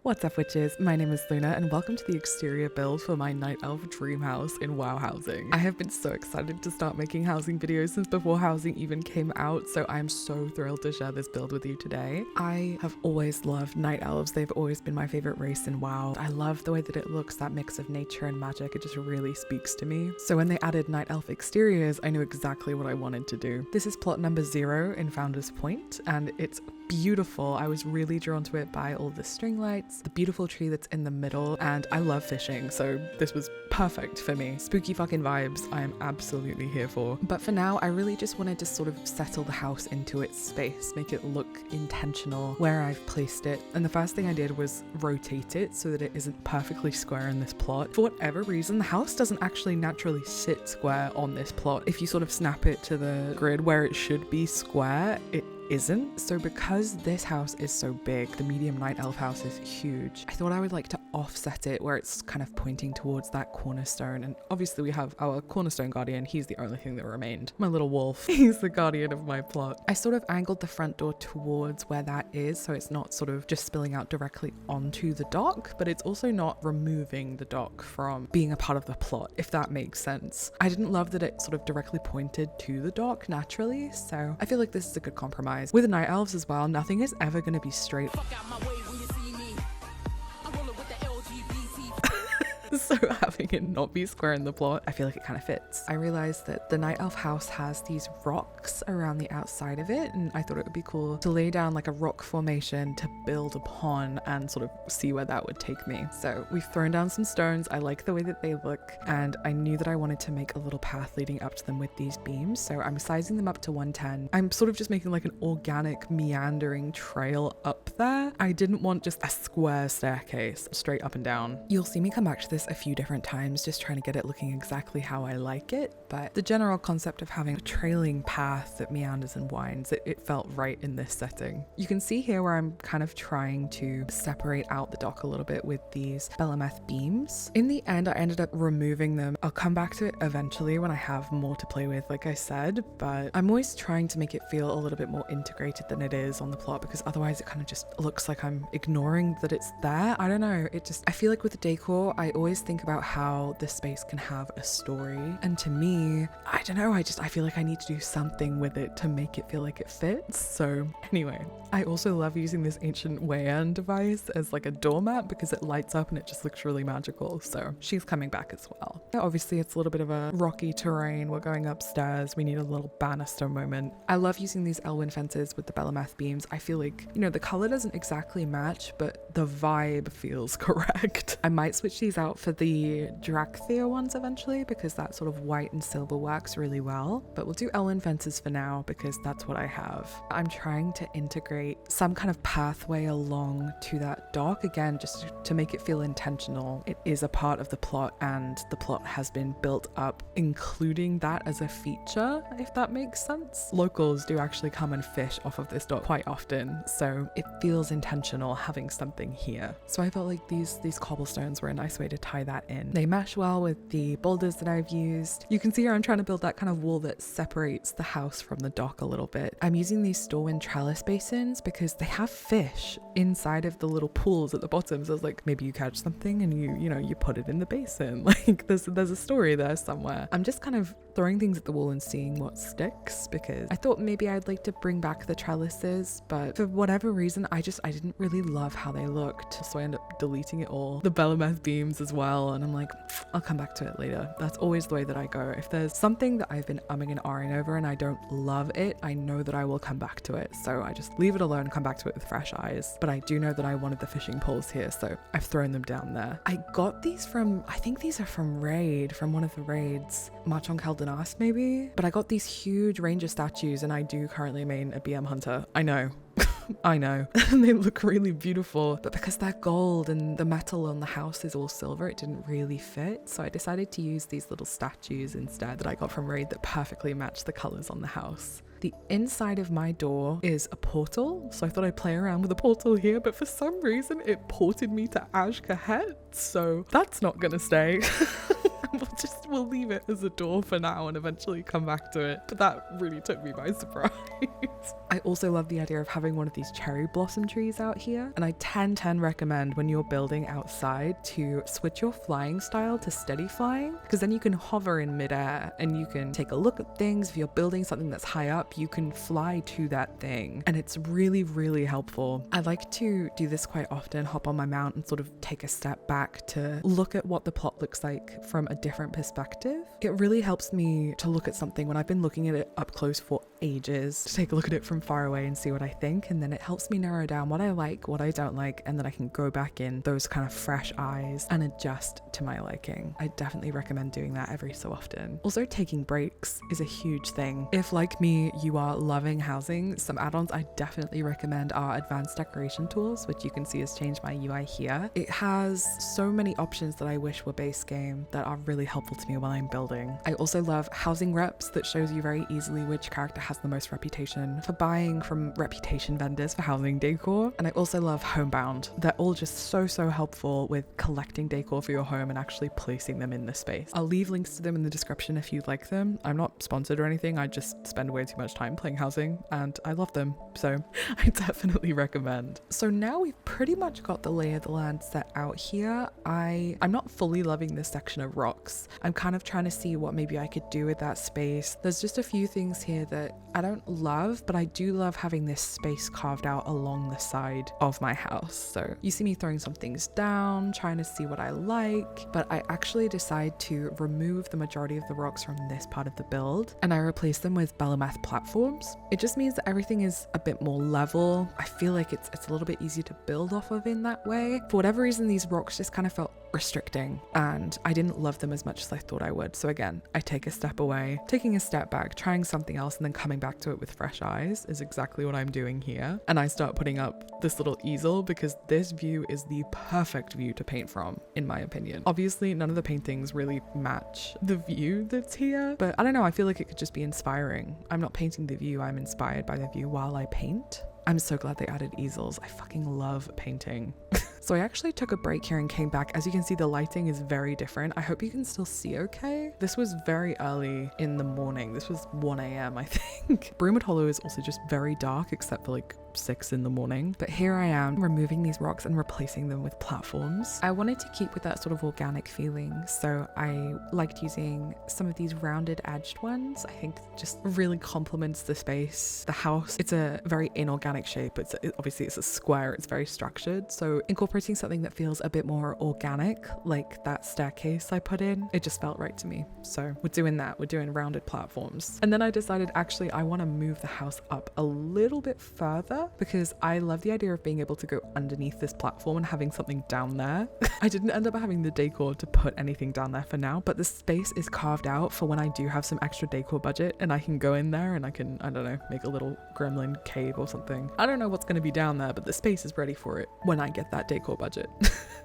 What's up witches, my name is Luna and welcome to the exterior build for my night elf dream house in WoW housing. I have been so excited to start making housing videos since before housing even came out, so I'm so thrilled to share this build with you today. I have always loved night elves, they've always been my favorite race in WoW. I love the way that it looks, that mix of nature and magic, it just really speaks to me. So when they added night elf exteriors, I knew exactly what I wanted to do. This is plot number 0 in Founder's Point and it's beautiful. I was really drawn to it by all the string lights, the beautiful tree that's in the middle, and I love fishing, so this was perfect for me. Spooky fucking vibes I am absolutely here for. But for now, I really just wanted to sort of settle the house into its space, make it look intentional where I've placed it. And the first thing I did was rotate it so that it isn't perfectly square in this plot. For whatever reason, the house doesn't actually naturally sit square on this plot. If you sort of snap it to the grid where it should be square, it isn't. So because this house is so big, the medium night elf house is huge, I thought I would like to offset it where it's kind of pointing towards that cornerstone. And obviously we have our cornerstone guardian, he's the only thing that remained. My little wolf, he's the guardian of my plot. I sort of angled the front door towards where that is, so it's not sort of just spilling out directly onto the dock, but it's also not removing the dock from being a part of the plot, if that makes sense. I didn't love that it sort of directly pointed to the dock naturally, so I feel like this is a good compromise. With the night elves as well, nothing is ever going to be straight. So having it not be square in the plot, I feel like it kind of fits. I realized that the night elf house has these rocks around the outside of it, and I thought it would be cool to lay down like a rock formation to build upon and sort of see where that would take me. So we've thrown down some stones. I like the way that they look, and I knew that I wanted to make a little path leading up to them with these beams, so I'm sizing them up to 110. I'm sort of just making like an organic meandering trail up there. I didn't want just a square staircase straight up and down. You'll see me come back to this a few different times, just trying to get it looking exactly how I like it, but the general concept of having a trailing path that meanders and winds, it felt right in this setting. You can see here where I'm kind of trying to separate out the dock a little bit with these Belemeth beams. In the end, I ended up removing them. I'll come back to it eventually when I have more to play with, like I said, but I'm always trying to make it feel a little bit more integrated than it is on the plot, because otherwise it kind of just looks like I'm ignoring that it's there. I don't know, I feel like with the decor, I always think about how this space can have a story, and to me, I don't know, I feel like I need to do something with it to make it feel like it fits. So anyway, I also love using this ancient Wayan device as like a doormat because it lights up and it just looks really magical, so she's coming back as well. Obviously it's a little bit of a rocky terrain, we're going upstairs, we need a little banister moment. I love using these Elwyn fences with the Belemeth beams. I feel like, you know, the color doesn't exactly match, but the vibe feels correct. I might switch these out for the Drakthea ones eventually because that sort of white and silver works really well, but we'll do Elwyn fences for now because that's what I have. I'm trying to integrate some kind of pathway along to that dock, again just to make it feel intentional. It is a part of the plot and the plot has been built up including that as a feature, if that makes sense. Locals do actually come and fish off of this dock quite often, so it feels intentional having something here. So I felt like these cobblestones were a nice way to tie that in. They mesh well with the boulders that I've used. You can see here I'm trying to build that kind of wall that separates the house from the dock a little bit. I'm using these Storwind trellis basins because they have fish inside of the little pools at the bottom, so it's like maybe you catch something and you put it in the basin. Like there's a story there somewhere. I'm just kind of throwing things at the wall and seeing what sticks because I thought maybe I'd like to bring back the trellises, but for whatever reason I didn't really love how they looked, so I ended up deleting it all. The Belemeth beams as well, and I'm like, I'll come back to it later. That's always the way that I go. If there's something that I've been umming and ahhing over and I don't love it, I know that I will come back to it, so I just leave it alone, come back to it with fresh eyes. But I do know that I wanted the fishing poles here, so I've thrown them down there. I got these from, I think these are from one of the raids, March on Caldenas maybe, but I got these huge ranger statues and I do currently main a BM hunter. I know. I know. And they look really beautiful, but because they're gold and the metal on the house is all silver, it didn't really fit. So I decided to use these little statues instead that I got from raid that perfectly match the colors on the house. The inside of my door is a portal, so I thought I'd play around with a portal here, but for some reason it ported me to Ashkahet, so that's not gonna stay. We'll leave it as a door for now and eventually come back to it, but that really took me by surprise. I also love the idea of having one of these cherry blossom trees out here. And I 10/10 recommend when you're building outside to switch your flying style to steady flying, because then you can hover in midair and you can take a look at things. If you're building something that's high up, you can fly to that thing. And it's really, really helpful. I like to do this quite often, hop on my mount and sort of take a step back to look at what the plot looks like from a different perspective. It really helps me to look at something when I've been looking at it up close for ages, to take a look at it from far away and see what I think. And then it helps me narrow down what I like, what I don't like, and then I can go back in those kind of fresh eyes and adjust to my liking. I definitely recommend doing that every so often. Also, taking breaks is a huge thing. If, like me, you are loving housing, some add-ons I definitely recommend are advanced decoration tools, which you can see has changed my UI here. It has so many options that I wish were base game that are really helpful to me while I'm building. I also love housing reps that shows you very easily which character has the most reputation for buying from reputation vendors for housing decor. And I also love homebound. They're all just so helpful with collecting decor for your home and actually placing them in the space. I'll leave links to them in the description if you'd like them. I'm not sponsored or anything, I just spend way too much time playing housing and I love them, so I definitely recommend. So now we've pretty much got the lay of the land set out here. I'm not fully loving this section of rocks. I'm kind of trying to see what maybe I could do with that space. There's just a few things here that I don't love, but I do love having this space carved out along the side of my house. So you see me throwing some things down, trying to see what I like, but I actually decide to remove the majority of the rocks from this part of the build and I replace them with belemeth platforms. It just means that everything is a bit more level. I feel like it's a little bit easier to build off of in that way. For whatever reason, these rocks just kind of felt restricting and I didn't love them as much as I thought I would. So again, I take a step away, taking a step back, trying something else, and then coming back to it with fresh eyes is exactly what I'm doing here. And I start putting up this little easel because this view is the perfect view to paint from, in my opinion. Obviously, none of the paintings really match the view that's here, but I don't know, I feel like it could just be inspiring. I'm not painting the view, I'm inspired by the view while I paint. I'm so glad they added easels. I fucking love painting. So I actually took a break here and came back. As you can see, the lighting is very different. I hope you can still see okay. This was very early in the morning. This was 1 a.m. I think. Broomwood Hollow is also just very dark except for like 6 in the morning. But here I am removing these rocks and replacing them with platforms. I wanted to keep with that sort of organic feeling, so I liked using some of these rounded edged ones. I think it just really complements the space. The house, it's a very inorganic shape. Obviously it's a square, it's very structured, so incorporating something that feels a bit more organic, like that staircase I put in, it just felt right to me. So we're doing that, we're doing rounded platforms. And then I decided actually I want to move the house up a little bit further because I love the idea of being able to go underneath this platform and having something down there. I didn't end up having the decor to put anything down there for now, but the space is carved out for when I do have some extra decor budget and I can go in there and I can, I don't know, make a little gremlin cave or something. I don't know what's going to be down there, but the space is ready for it when I get that decor budget.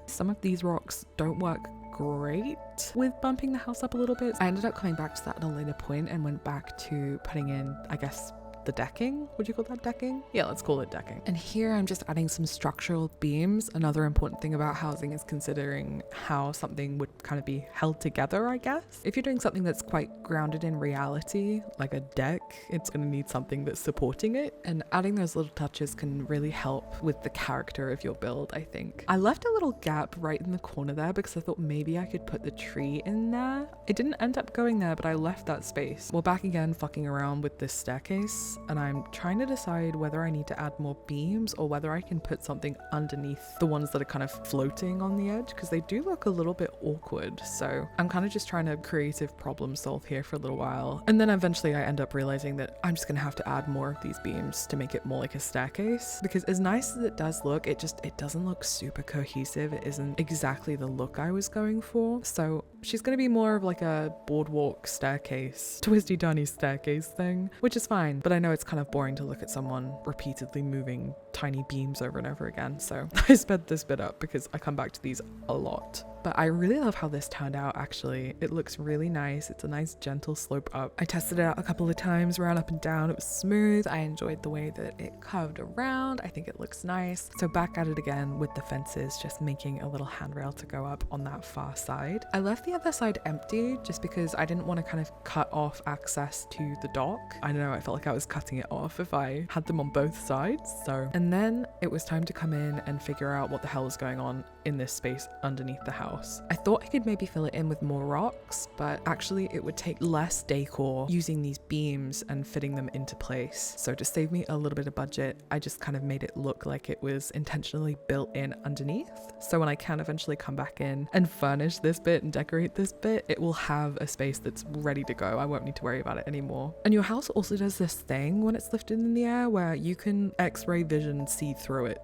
Some of these rocks don't work great with bumping the house up a little bit. I ended up coming back to that at a later point and went back to putting in, I guess, the decking. Would you call that decking? Yeah, let's call it decking. And here I'm just adding some structural beams. Another important thing about housing is considering how something would kind of be held together, I guess. If you're doing something that's quite grounded in reality, like a deck, it's going to need something that's supporting it. And adding those little touches can really help with the character of your build, I think. I left a little gap right in the corner there because I thought maybe I could put the tree in there. It didn't end up going there, but I left that space. We're back again fucking around with this staircase. And I'm trying to decide whether I need to add more beams or whether I can put something underneath the ones that are kind of floating on the edge, because they do look a little bit awkward. So I'm kind of just trying to creative problem solve here for a little while. And then eventually I end up realizing that I'm just gonna have to add more of these beams to make it more like a staircase, because as nice as it does look, it doesn't look super cohesive. It isn't exactly the look I was going for. So she's gonna be more of like a boardwalk staircase, twisty tiny staircase thing, which is fine, but I know it's kind of boring to look at someone repeatedly moving tiny beams over and over again, so I sped this bit up because I come back to these a lot. But I really love how this turned out actually. It looks really nice. It's a nice gentle slope up. I tested it out a couple of times, ran up and down. It was smooth. I enjoyed the way that it curved around. I think it looks nice. So back at it again with the fences, just making a little handrail to go up on that far side. I left the other side empty just because I didn't want to kind of cut off access to the dock. I don't know, I felt like I was cutting it off if I had them on both sides. So, and then it was time to come in and figure out what the hell is going on in this space underneath the house. I thought I could maybe fill it in with more rocks, but actually it would take less decor using these beams and fitting them into place. So to save me a little bit of budget, I just kind of made it look like it was intentionally built in underneath. So when I can eventually come back in and furnish this bit and decorate this bit, it will have a space that's ready to go. I won't need to worry about it anymore. And your house also does this thing when it's lifted in the air where you can X-ray vision see through it,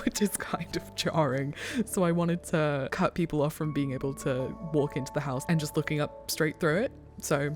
which is kind of jarring. So I wanted to cut people off from being able to walk into the house and just looking up straight through it. So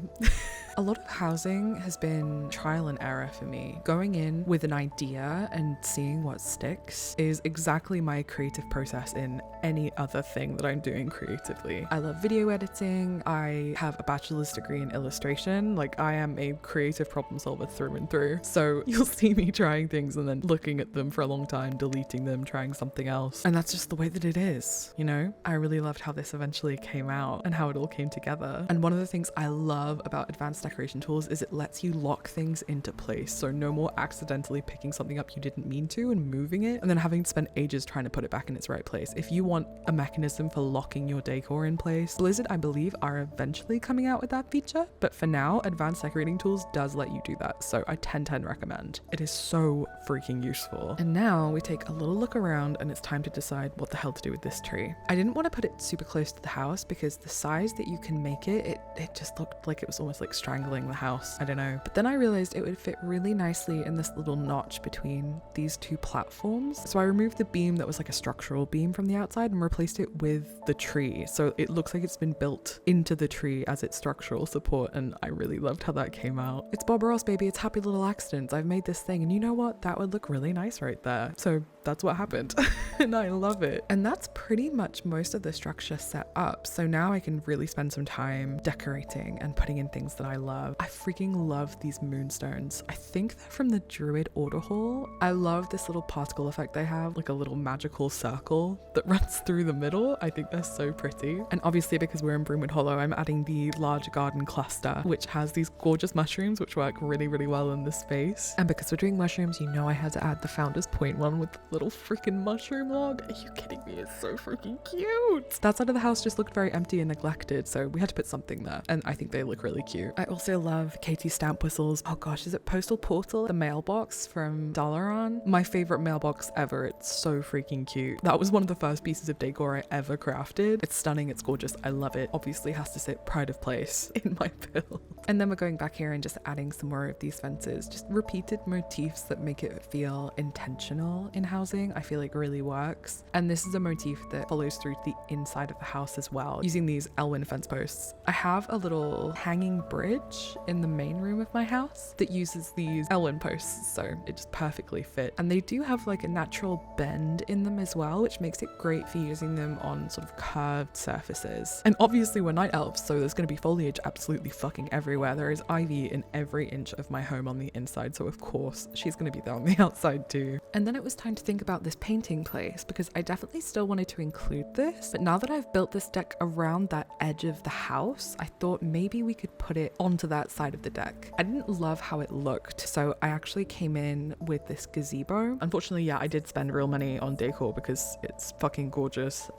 a lot of housing has been trial and error for me. Going in with an idea and seeing what sticks is exactly my creative process in any other thing that I'm doing creatively. I love video editing. I have a bachelor's degree in illustration. Like, I am a creative problem solver through and through. So you'll see me trying things and then looking at them for a long time, deleting them, trying something else. And that's just the way that it is, you know? I really loved how this eventually came out and how it all came together. And one of the things I love about advanced decoration tools is it lets you lock things into place. So no more accidentally picking something up you didn't mean to and moving it and then having to spend ages trying to put it back in its right place. If you want a mechanism for locking your decor in place, Blizzard, I believe, are eventually coming out with that feature, but for now, advanced decorating tools does let you do that. So I 10/10 recommend. It is so freaking useful. And now we take a little look around and it's time to decide what the hell to do with this tree. I didn't want to put it super close to the house because the size that you can make it just looked like it was almost like strangling the house. I don't know. But then I realized it would fit really nicely in this little notch between these two platforms. So I removed the beam that was like a structural beam from the outside and replaced it with the tree. So it looks like it's been built into the tree as its structural support, and I really loved how that came out. It's Bob Ross, baby. It's Happy Little Accidents. I've made this thing, and you know what? That would look really nice right there. So that's what happened. And I love it. And that's pretty much most of the structure set up. So now I can really spend some time decorating and putting in things that I love. I freaking love these moonstones. I think they're from the Druid Order Hall. I love this little particle effect they have, like a little magical circle that runs through the middle. I think they're so pretty. And obviously because we're in Broomwood Hollow, I'm adding the large garden cluster, which has these gorgeous mushrooms, which work really, really well in this space. And because we're doing mushrooms, you know I had to add the Founder's Point one with the little freaking mushroom log. Are you kidding me? It's so freaking cute. That side of the house just looked very empty and neglected, so we had to put something there. And I think they look really cute. I also love Katie's stamp whistles. Oh gosh, is it Postal Portal? The mailbox from Dalaran? My favorite mailbox ever. It's so freaking cute. That was one of the first pieces of decor I ever crafted. It's stunning. It's gorgeous. I love it. Obviously has to sit pride of place in my build. And then we're going back here and just adding some more of these fences. Just repeated motifs that make it feel intentional in housing. I feel like really works. And this is a motif that follows through to the inside of the house as well, using these Elwyn fence posts. I have a little hanging bridge in the main room of my house that uses these Elwyn posts, so it just perfectly fit. And they do have like a natural bend in them as well, which makes it great for using them on sort of curved surfaces. And obviously we're night elves, so there's going to be foliage absolutely fucking everywhere. There is ivy in every inch of my home on the inside, so of course she's going to be there on the outside too. And then it was time to think about this painting place, because I definitely still wanted to include this, but now that I've built this deck around that edge of the house, I thought maybe we could put it onto that side of the deck. I didn't love how it looked, so I actually came in with this gazebo. Unfortunately, yeah, I did spend real money on decor because it's fucking gorgeous.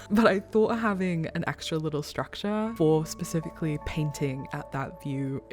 But I thought having an extra little structure for specifically painting at that view,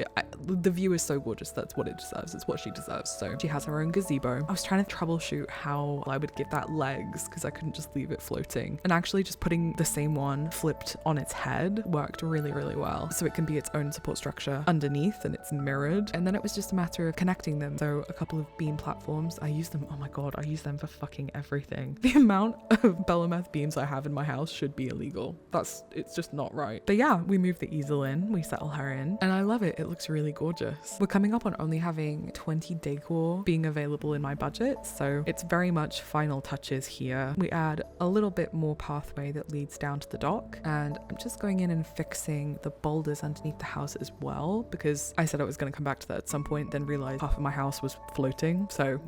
the view is so gorgeous. That's what it deserves. It's what she deserves. So she has her own gazebo. I was trying to troubleshoot how I would give that legs because I couldn't just leave it floating. And actually just putting the same one flipped on its head worked really, really well. so it can be its own support structure underneath and it's mirrored. And then it was just a matter of connecting them. So a couple of beam platforms, I use them, oh my god, I use them for fucking everything. The amount of Belemeth beams I have in my house should be illegal. It's just not right. But yeah, we move the easel in, we settle her in, and I love it. It looks really gorgeous. We're coming up on only having 20 decor being available in my budget, so it's very much final touches here. We add a little bit more pathway that leads down to the dock, and I'm just going in and fixing the boulders underneath the house as well, because I said I was going to come back to that at some point, then realized half of my house was floating, so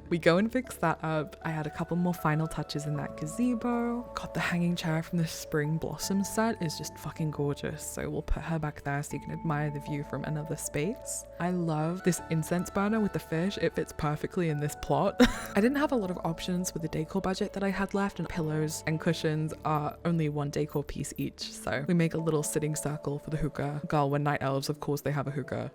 we go and fix that up. I had a couple more final touches in that gazebo. God, the hanging chair from the spring blossom set is just fucking gorgeous, so we'll put her back there so you can admire the view from another space. I love this incense burner with the fish. It fits perfectly in this plot. I didn't have a lot of options with the decor budget that I had left, and pillows and cushions are only one decor piece each, so we make a little sitting circle for the hookah. Girl, we're night elves, of course they have a hookah.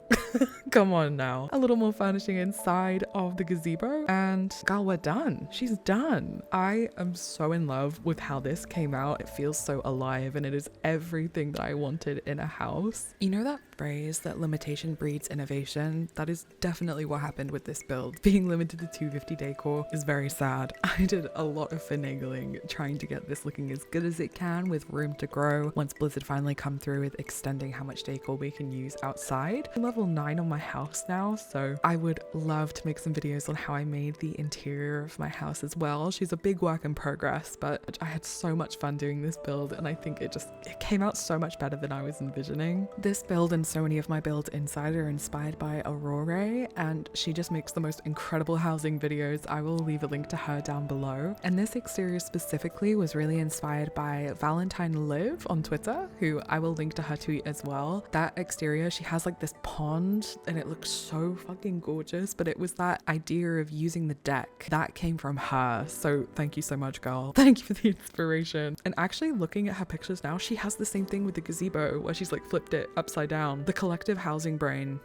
Come on now. A little more furnishing inside of the gazebo, and girl, we're done. She's done. I am so in love with how this came out. It feels so alive, and it is everything that I wanted in a house. You know that phrase that limitation breeds innovation? That is definitely what happened with this build. Being limited to 250 decor is very sad. I did a lot of finagling trying to get this looking as good as it can with room to grow once Blizzard finally come through with extending how much decor we can use outside. I'm level 9 on my house now, so I would love to make some videos on how I made the interior of my house as well. She's a big work in progress, but I had so much fun doing this build, and I think it came out so much better than I was envisioning. This build and so many of my builds inside are inspired by Aurora, and she just makes the most incredible housing videos. I will leave a link to her down below. And this exterior specifically was really inspired by Valentine Live on Twitter, who I will link to her tweet as well. That exterior, she has like this pond and it looks so fucking gorgeous, but it was that idea of using the deck that came from her. So thank you so much, girl. Thank you for the inspiration. And actually looking at her pictures now, she has the same thing with the gazebo where she's like flipped it upside down. The collective housing brain.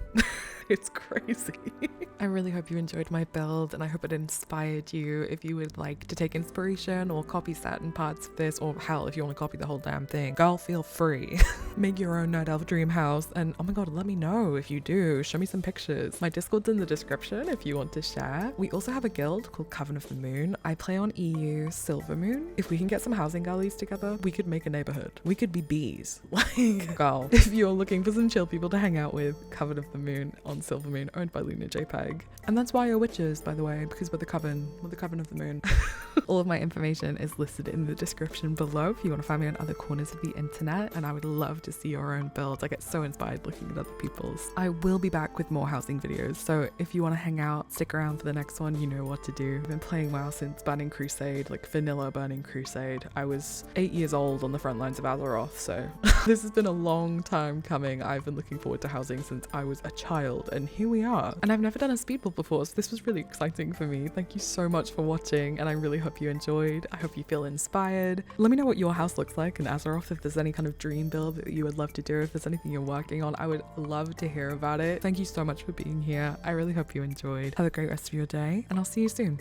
It's crazy. I really hope you enjoyed my build, and I hope it inspired you. If you would like to take inspiration or copy certain parts of this, or hell, if you want to copy the whole damn thing, girl, feel free. Make your own night elf dream house, and oh my god, let me know if you do. Show me some pictures. My Discord's in the description if you want to share. We also have a guild called Coven of the Moon. I play on EU Silver Moon. If we can get some housing galleys together, we could make a neighborhood. We could be bees. Like, girl, if you're looking for some chill people to hang out with, Coven of the Moon on Silver Moon, owned by Luna JPEG. And that's why you're witches, by the way, because we're the Coven of the Moon. All of my information is listed in the description below if you want to find me on other corners of the internet, and I would love to see your own builds. I get so inspired looking at other people's. I will be back with more housing videos, so if you want to hang out, stick around for the next one. You know what to do. I've been playing WoW since Burning Crusade, like vanilla Burning Crusade. I was 8 years old on the front lines of Azeroth, so this has been a long time coming. I've been looking forward to housing since I was a child, and here we are. And I've never done a speedbuild before, so this was really exciting for me. Thank you so much for watching, and I really hope you enjoyed. I hope you feel inspired. Let me know what your house looks like in Azeroth, if there's any kind of dream build that you would love to do, if there's anything you're working on. I would love to hear about it. Thank you so much for being here. I really hope you enjoyed. Have a great rest of your day, and I'll see you soon.